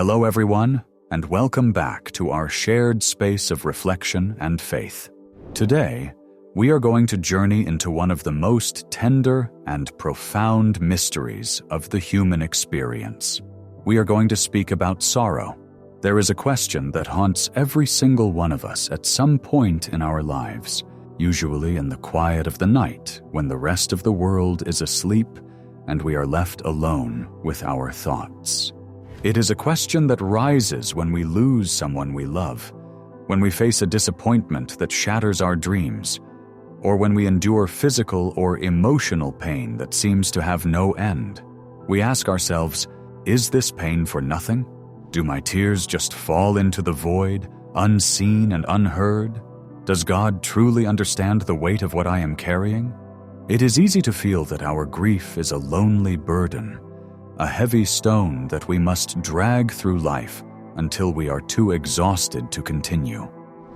Hello everyone, and welcome back to our shared space of reflection and faith. Today, we are going to journey into one of the most tender and profound mysteries of the human experience. We are going to speak about sorrow. There is a question that haunts every single one of us at some point in our lives, usually in the quiet of the night when the rest of the world is asleep and we are left alone with our thoughts. It is a question that rises when we lose someone we love, when we face a disappointment that shatters our dreams, or when we endure physical or emotional pain that seems to have no end. We ask ourselves, is this pain for nothing? Do my tears just fall into the void, unseen and unheard? Does God truly understand the weight of what I am carrying? It is easy to feel that our grief is a lonely burden, a heavy stone that we must drag through life until we are too exhausted to continue.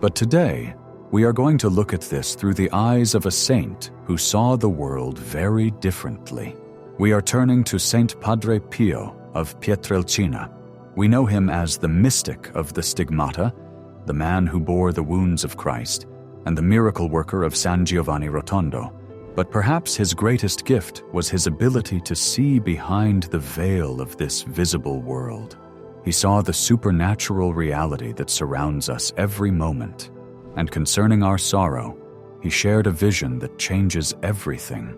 But today, we are going to look at this through the eyes of a saint who saw the world very differently. We are turning to Saint Padre Pio of Pietrelcina. We know him as the mystic of the stigmata, the man who bore the wounds of Christ, and the miracle worker of San Giovanni Rotondo. But perhaps his greatest gift was his ability to see behind the veil of this visible world. He saw the supernatural reality that surrounds us every moment. And concerning our sorrow, he shared a vision that changes everything.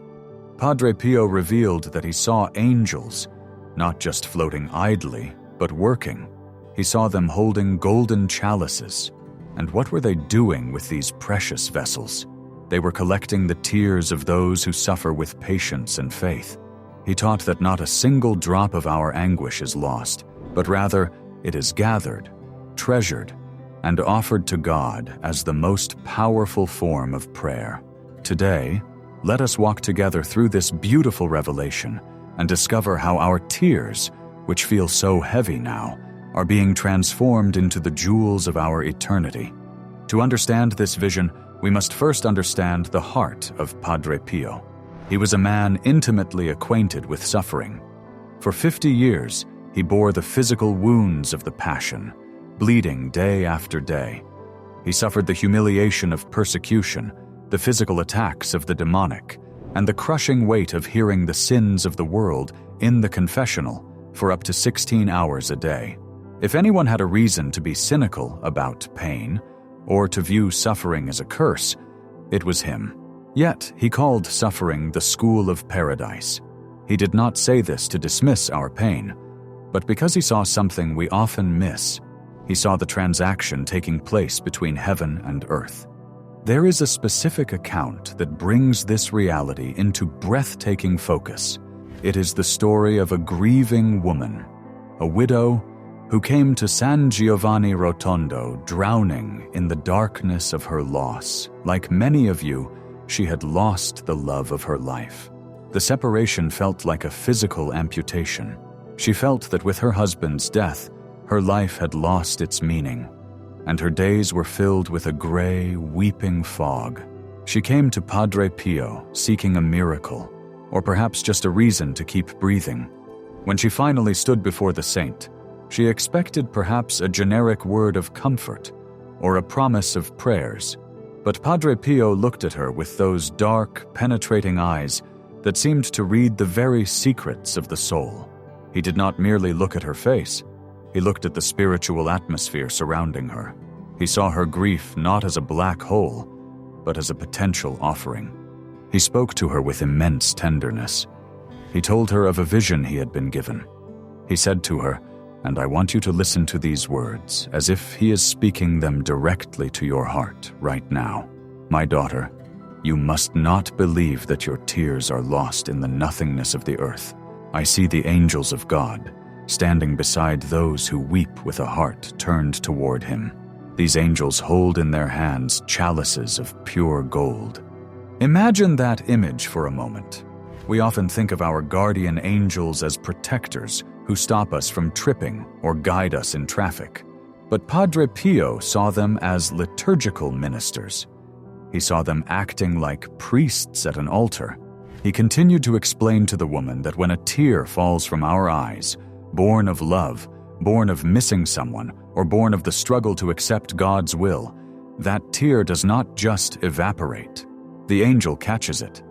Padre Pio revealed that he saw angels, not just floating idly, but working. He saw them holding golden chalices. And what were they doing with these precious vessels? They were collecting the tears of those who suffer with patience and faith. He taught that not a single drop of our anguish is lost, but rather it is gathered, treasured, and offered to God as the most powerful form of prayer. Today, let us walk together through this beautiful revelation and discover how our tears, which feel so heavy now, are being transformed into the jewels of our eternity. To understand this vision, we must first understand the heart of Padre Pio. He was a man intimately acquainted with suffering. For 50 years, he bore the physical wounds of the Passion, bleeding day after day. He suffered the humiliation of persecution, the physical attacks of the demonic, and the crushing weight of hearing the sins of the world in the confessional for up to 16 hours a day. If anyone had a reason to be cynical about pain, or to view suffering as a curse, it was him. Yet he called suffering the school of paradise. He did not say this to dismiss our pain, but because he saw something we often miss. He saw the transaction taking place between heaven and earth. There is a specific account that brings this reality into breathtaking focus. It is the story of a grieving woman, a widow who came to San Giovanni Rotondo drowning in the darkness of her loss. Like many of you, she had lost the love of her life. The separation felt like a physical amputation. She felt that with her husband's death, her life had lost its meaning, and her days were filled with a gray, weeping fog. She came to Padre Pio seeking a miracle, or perhaps just a reason to keep breathing. When she finally stood before the saint, she expected perhaps a generic word of comfort or a promise of prayers, but Padre Pio looked at her with those dark, penetrating eyes that seemed to read the very secrets of the soul. He did not merely look at her face. He looked at the spiritual atmosphere surrounding her. He saw her grief not as a black hole, but as a potential offering. He spoke to her with immense tenderness. He told her of a vision he had been given. He said to her, "And I want you to listen to these words as if he is speaking them directly to your heart right now. My daughter, you must not believe that your tears are lost in the nothingness of the earth. I see the angels of God standing beside those who weep with a heart turned toward him. These angels hold in their hands chalices of pure gold." Imagine that image for a moment. We often think of our guardian angels as protectors who stop us from tripping or guide us in traffic. But Padre Pio saw them as liturgical ministers. He saw them acting like priests at an altar. He continued to explain to the woman that when a tear falls from our eyes, born of love, born of missing someone, or born of the struggle to accept God's will, that tear does not just evaporate. The angel catches it.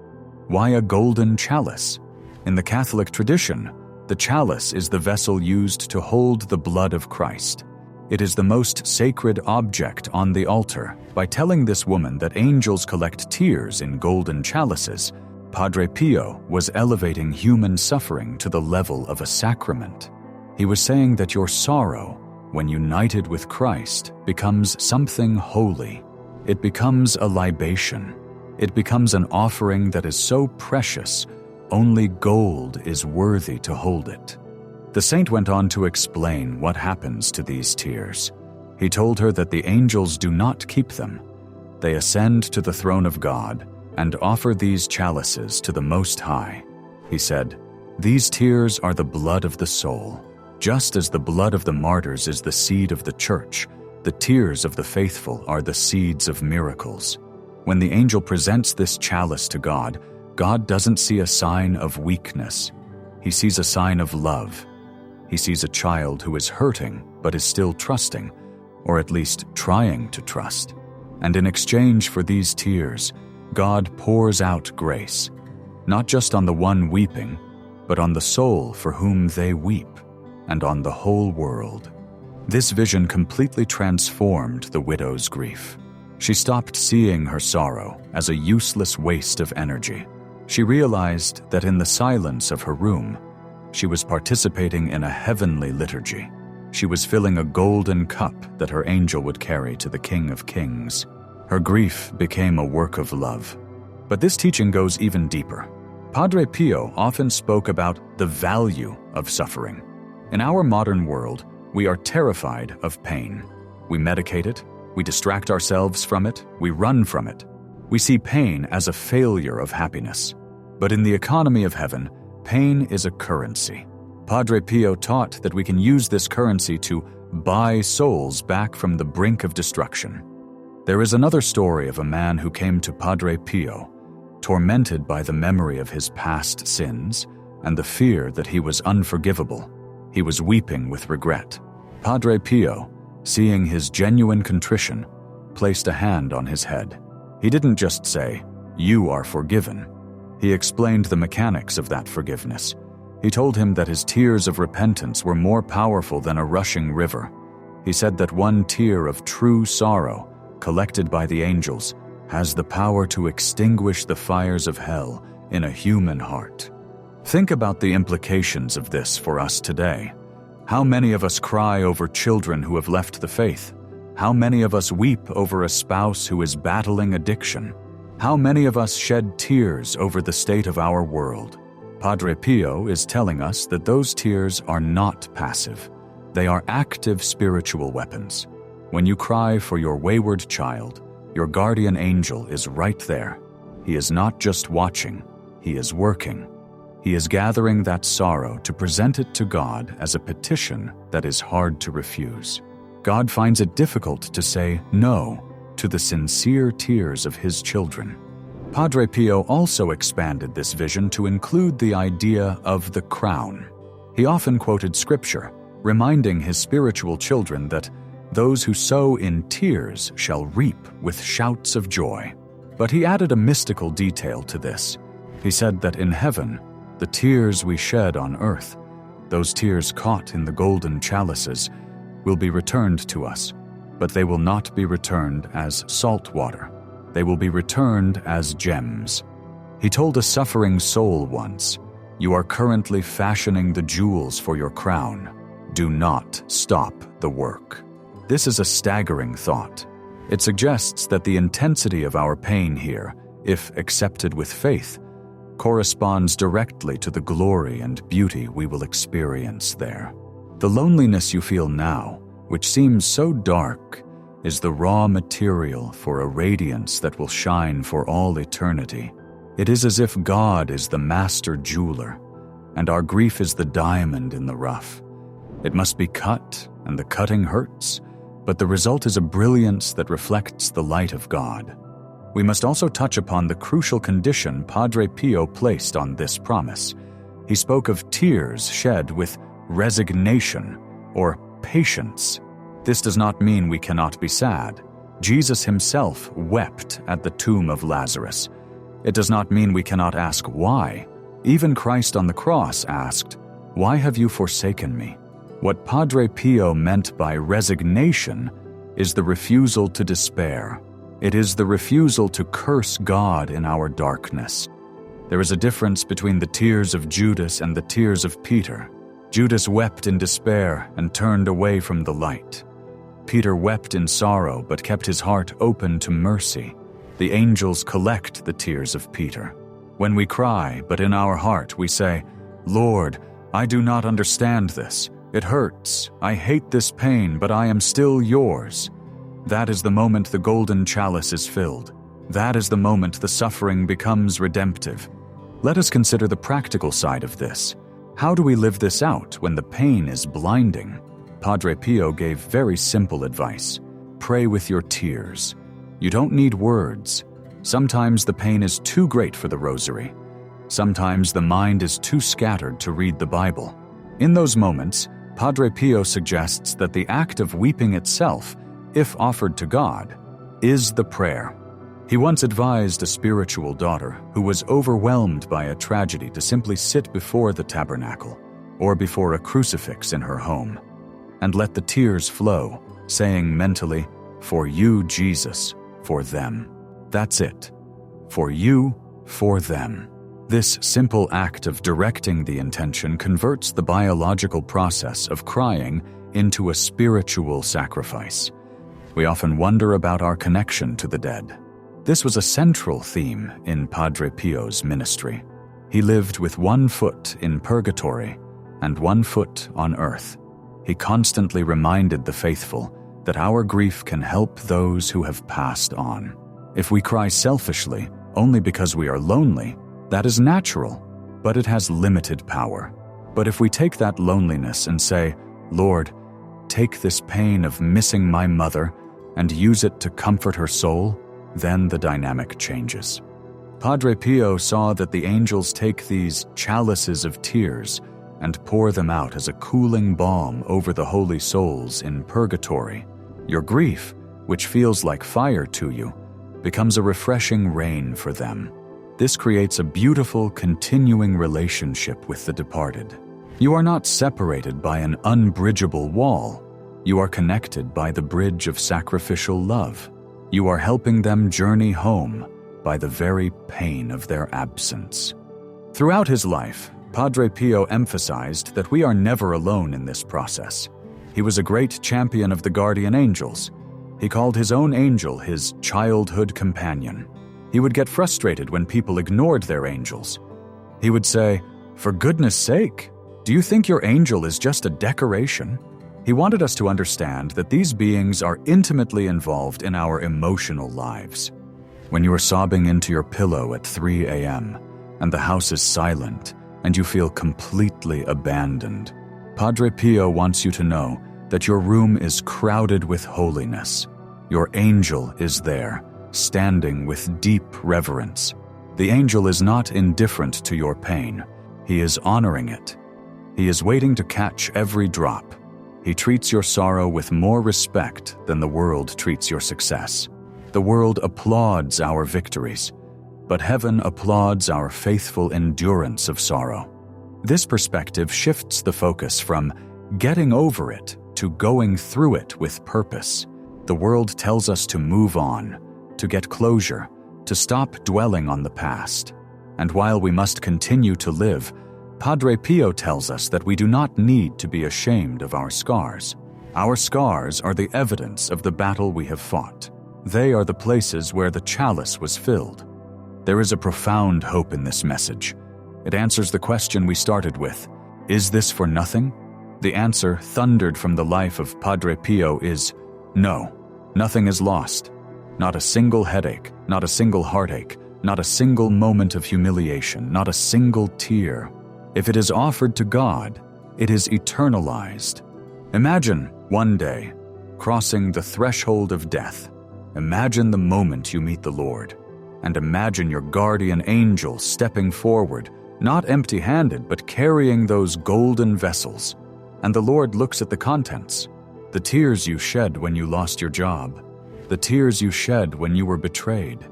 Why a golden chalice? In the Catholic tradition, the chalice is the vessel used to hold the blood of Christ. It is the most sacred object on the altar. By telling this woman that angels collect tears in golden chalices, Padre Pio was elevating human suffering to the level of a sacrament. He was saying that your sorrow, when united with Christ, becomes something holy. It becomes a libation. It becomes an offering that is so precious, only gold is worthy to hold it. The saint went on to explain what happens to these tears. He told her that the angels do not keep them. They ascend to the throne of God and offer these chalices to the Most High. He said, "These tears are the blood of the soul. Just as the blood of the martyrs is the seed of the church, the tears of the faithful are the seeds of miracles." When the angel presents this chalice to God, God doesn't see a sign of weakness. He sees a sign of love. He sees a child who is hurting but is still trusting, or at least trying to trust. And in exchange for these tears, God pours out grace, not just on the one weeping, but on the soul for whom they weep, and on the whole world. This vision completely transformed the widow's grief. She stopped seeing her sorrow as a useless waste of energy. She realized that in the silence of her room, she was participating in a heavenly liturgy. She was filling a golden cup that her angel would carry to the King of Kings. Her grief became a work of love. But this teaching goes even deeper. Padre Pio often spoke about the value of suffering. In our modern world, we are terrified of pain. We medicate it, we distract ourselves from it, we run from it. We see pain as a failure of happiness. But in the economy of heaven, pain is a currency. Padre Pio taught that we can use this currency to buy souls back from the brink of destruction. There is another story of a man who came to Padre Pio, tormented by the memory of his past sins and the fear that he was unforgivable. He was weeping with regret. Padre Pio, seeing his genuine contrition, placed a hand on his head. He didn't just say, "You are forgiven." He explained the mechanics of that forgiveness. He told him that his tears of repentance were more powerful than a rushing river. He said that one tear of true sorrow, collected by the angels, has the power to extinguish the fires of hell in a human heart. Think about the implications of this for us today. How many of us cry over children who have left the faith? How many of us weep over a spouse who is battling addiction? How many of us shed tears over the state of our world? Padre Pio is telling us that those tears are not passive. They are active spiritual weapons. When you cry for your wayward child, your guardian angel is right there. He is not just watching, he is working. He is gathering that sorrow to present it to God as a petition that is hard to refuse. God finds it difficult to say no to the sincere tears of his children. Padre Pio also expanded this vision to include the idea of the crown. He often quoted scripture, reminding his spiritual children that those who sow in tears shall reap with shouts of joy. But he added a mystical detail to this. He said that in heaven, the tears we shed on earth, those tears caught in the golden chalices, will be returned to us. But they will not be returned as salt water. They will be returned as gems. He told a suffering soul once, "You are currently fashioning the jewels for your crown. Do not stop the work." This is a staggering thought. It suggests that the intensity of our pain here, if accepted with faith, corresponds directly to the glory and beauty we will experience there. The loneliness you feel now, which seems so dark, is the raw material for a radiance that will shine for all eternity. It is as if God is the master jeweler, and our grief is the diamond in the rough. It must be cut, and the cutting hurts, but the result is a brilliance that reflects the light of God. We must also touch upon the crucial condition Padre Pio placed on this promise. He spoke of tears shed with resignation, or patience. This does not mean we cannot be sad. Jesus himself wept at the tomb of Lazarus. It does not mean we cannot ask why. Even Christ on the cross asked, "Why have you forsaken me?" What Padre Pio meant by resignation is the refusal to despair. It is the refusal to curse God in our darkness. There is a difference between the tears of Judas and the tears of Peter. Judas wept in despair and turned away from the light. Peter wept in sorrow but kept his heart open to mercy. The angels collect the tears of Peter. When we cry, but in our heart we say, "Lord, I do not understand this. It hurts. I hate this pain, but I am still yours." That is the moment the golden chalice is filled. That is the moment the suffering becomes redemptive. Let us consider the practical side of this. How do we live this out when the pain is blinding? Padre Pio gave very simple advice. Pray with your tears. You don't need words. Sometimes the pain is too great for the rosary. Sometimes the mind is too scattered to read the Bible. In those moments, Padre Pio suggests that the act of weeping itself, if offered to God, is the prayer. He once advised a spiritual daughter who was overwhelmed by a tragedy to simply sit before the tabernacle or before a crucifix in her home and let the tears flow, saying mentally, "For you, Jesus, for them." That's it. For you, for them. This simple act of directing the intention converts the biological process of crying into a spiritual sacrifice. We often wonder about our connection to the dead. This was a central theme in Padre Pio's ministry. He lived with one foot in purgatory and one foot on earth. He constantly reminded the faithful that our grief can help those who have passed on. If we cry selfishly only because we are lonely, that is natural, but it has limited power. But if we take that loneliness and say, "Lord, take this pain of missing my mother and use it to comfort her soul," then the dynamic changes. Padre Pio saw that the angels take these chalices of tears and pour them out as a cooling balm over the holy souls in purgatory. Your grief, which feels like fire to you, becomes a refreshing rain for them. This creates a beautiful, continuing relationship with the departed. You are not separated by an unbridgeable wall. You are connected by the bridge of sacrificial love. You are helping them journey home by the very pain of their absence. Throughout his life, Padre Pio emphasized that we are never alone in this process. He was a great champion of the guardian angels. He called his own angel his childhood companion. He would get frustrated when people ignored their angels. He would say, "For goodness sake, do you think your angel is just a decoration?" He wanted us to understand that these beings are intimately involved in our emotional lives. When you are sobbing into your pillow at 3 a.m. and the house is silent and you feel completely abandoned, Padre Pio wants you to know that your room is crowded with holiness. Your angel is there, standing with deep reverence. The angel is not indifferent to your pain. He is honoring it. He is waiting to catch every drop. He treats your sorrow with more respect than the world treats your success. The world applauds our victories, but heaven applauds our faithful endurance of sorrow. This perspective shifts the focus from getting over it to going through it with purpose. The world tells us to move on, to get closure, to stop dwelling on the past. And while we must continue to live, Padre Pio tells us that we do not need to be ashamed of our scars. Our scars are the evidence of the battle we have fought. They are the places where the chalice was filled. There is a profound hope in this message. It answers the question we started with: is this for nothing? The answer, thundered from the life of Padre Pio, is no. Nothing is lost. Not a single headache, not a single heartache, not a single moment of humiliation, not a single tear. If it is offered to God, it is eternalized. Imagine, one day, crossing the threshold of death. Imagine the moment you meet the Lord. And imagine your guardian angel stepping forward, not empty-handed, but carrying those golden vessels. And the Lord looks at the contents, the tears you shed when you lost your job, the tears you shed when you were betrayed,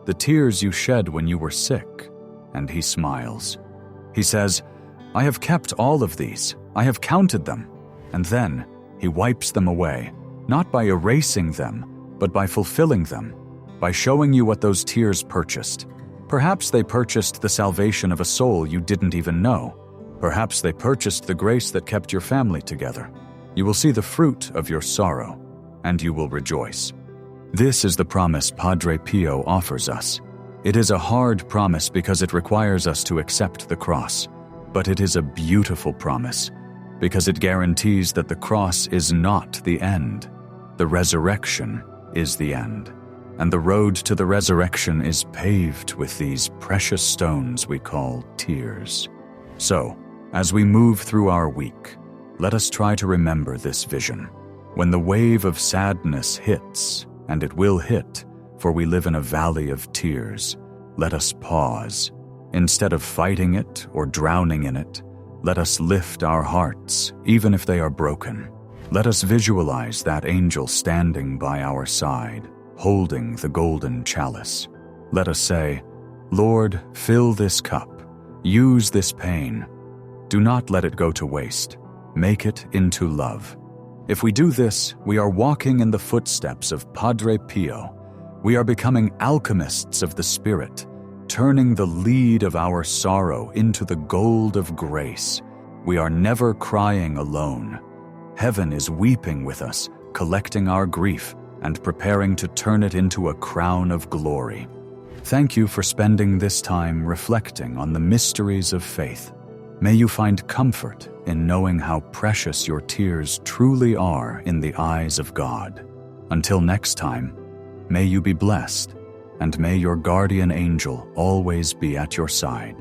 the tears you shed when you were sick, and He smiles. He says, I have kept all of these, I have counted them, and then He wipes them away, not by erasing them, but by fulfilling them, by showing you what those tears purchased. Perhaps they purchased the salvation of a soul you didn't even know. Perhaps they purchased the grace that kept your family together. You will see the fruit of your sorrow, and you will rejoice. This is the promise Padre Pio offers us. It is a hard promise because it requires us to accept the cross, but it is a beautiful promise because it guarantees that the cross is not the end. The resurrection is the end, and the road to the resurrection is paved with these precious stones we call tears. So, as we move through our week, let us try to remember this vision. When the wave of sadness hits, and it will hit, for we live in a valley of tears, let us pause. Instead of fighting it or drowning in it, let us lift our hearts, even if they are broken. Let us visualize that angel standing by our side, holding the golden chalice. Let us say, Lord, fill this cup. Use this pain. Do not let it go to waste. Make it into love. If we do this, we are walking in the footsteps of Padre Pio. We are becoming alchemists of the Spirit, turning the lead of our sorrow into the gold of grace. We are never crying alone. Heaven is weeping with us, collecting our grief and preparing to turn it into a crown of glory. Thank you for spending this time reflecting on the mysteries of faith. May you find comfort in knowing how precious your tears truly are in the eyes of God. Until next time, may you be blessed, and may your guardian angel always be at your side.